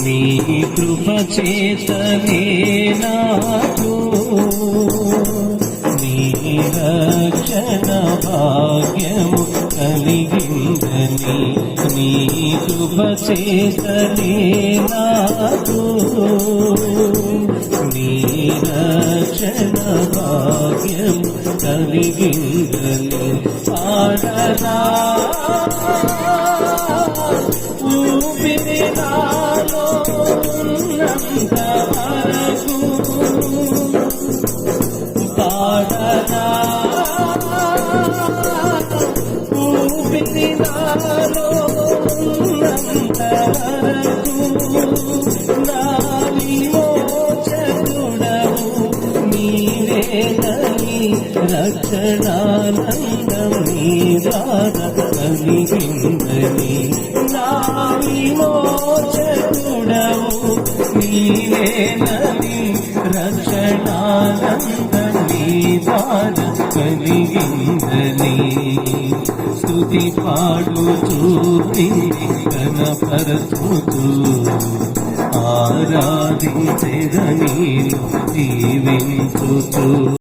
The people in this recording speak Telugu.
నీ కృప చేతనే నాకు నీ రక్షణ భాగ్యము కలిగిందని నీ కృప చేతనే నాకు నీ రక్షణ భాగ్యం కలిగిందని పాడనా ఊపిరి నాలో ఉన్నంత వరకు పాడనా ఊపిరి నాలో ఉన్నంత వరకు నా విమోచకుడవు నీవేనని రక్షణానందం నీ ద్వారా కలిగిందని నా విమోచకుడవు నీవేనని రక్షణానందం నీ ద్వారా కలిగిందని స్తుతి పాడుతూ కనపరచుతూ ఆరాధించెదనీను జీవించుతూ